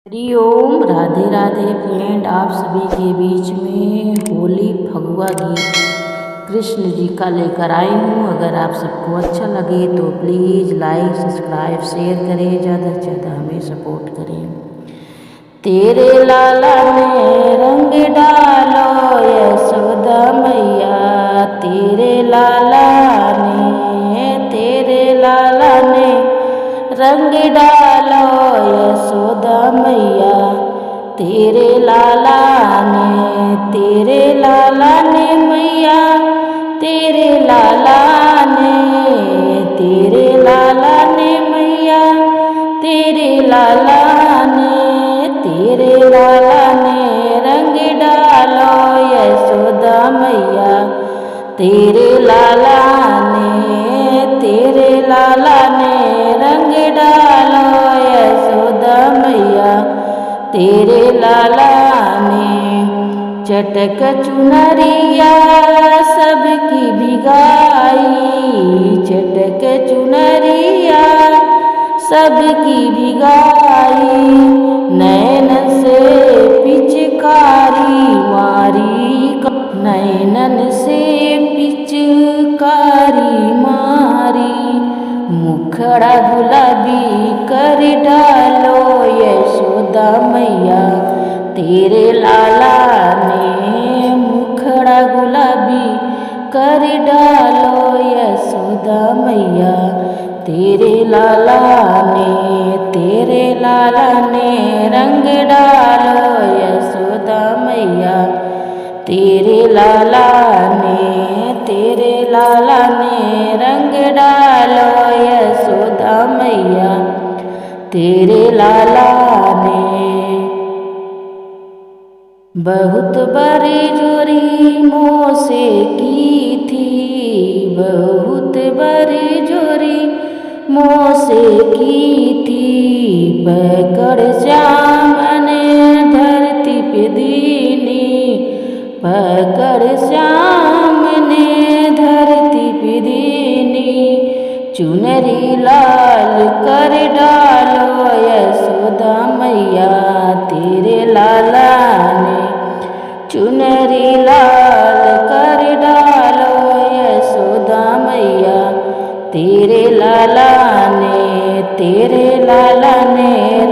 Hariom, Radhe Radhe friend. आप सभी के बीच में होली फगुआ गीत कृष्ण जी का लेकर आई हूँ। अगर आप सबको अच्छा लगे तो प्लीज़ लाइक सब्सक्राइब शेयर करें, ज़्यादा से ज़्यादा हमें सपोर्ट करें। तेरे लाला ने रंग डालो यशोदा मैया, तेरे लाला ने रंग डालो यशोदा मैया, तेरे लाला ने मैया, तेरे लाला ने मैया, तेरे लाला ने रंग डालो यशोदा मैया, तेरे लाला ने रंग डालो यशोदा मैया, तेरे लाला ने चटक चुनरिया सबकी भिगाई, चटक चुनरिया सबकी भिगाई, नैन से पिचकारी मारी, नैनन से पिचकारी मारी, मुखड़ा गुलाबी कर डालो यशोदा मैया, तेरे लाला ने मुखड़ा गुलाबी कर डालो यशोदा मैया, तेरे लाला ने रंग डालो यशोदा मैया, तेरे लाला ने रंग डालो यशोदा मैया, तेरे लाला ने बहुत बड़ी जोरी मोसे की थी, बहुत बड़ी जोरी मोसे की थी, पकड़ श्याम ने धरती पे दीनी, पकड़ श्याम ने धरती पे दीनी, चुनरी लाल कर डालो यशोदा मैया, तेरे लाला ने चुनरी लाल कर डालो यशोदा मैया, तेरे लाला ने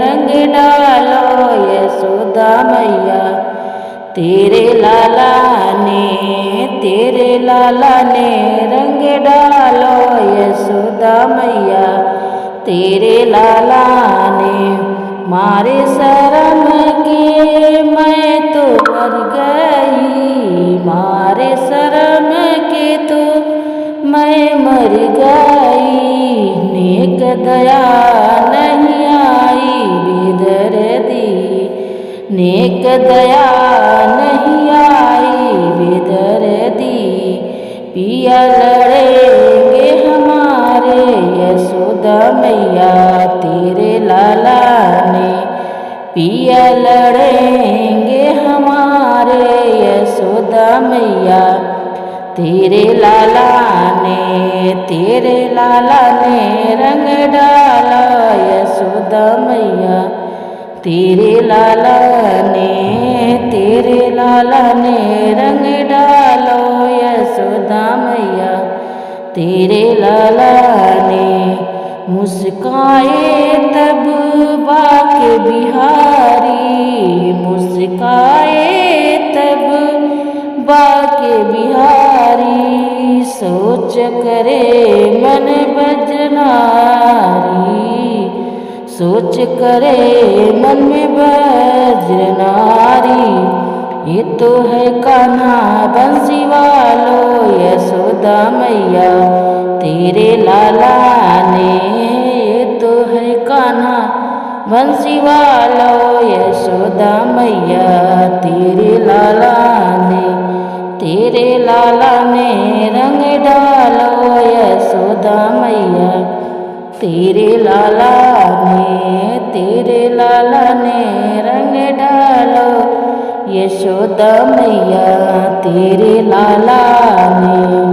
रंग डालो यशोदा मैया, तेरे लाला ने रंग डालो यशोदा मैया, तेरे लाला ने मारे शर्म के मैं तो मर गई, मारे शर्म के तो मैं मर गई, नेक दया नहीं आई बेदर्दी, नेक दया नहीं आई बेदर्दी, पिया लड़ेंगे हमारे यशोदा मैया, तेरे लाला ने पिया लड़ेंगे हमारे यशोदा मैया, तेरे लाला ने रंग डाला यशोदा मैया, तेरे लाला ने रंग डालो यशोदा मैया, तेरे लाला ने मुस्काए तब बाके बिहारी, मुस्काए तब बाके बिहारी, सोच करे मन बजनारी, सोच करे मन में बजनारी, ये तो है कान्हा बंसी वालो यशोदा मैया, तेरे लाला ने, ये तो है कान्हा बंसी वालो यशोदा मैया, तेरे लाला ने रंग डालो यशोदा मैया, तेरे लाला ने रंग डालो यशोदा मैया, तेरे लाला ने।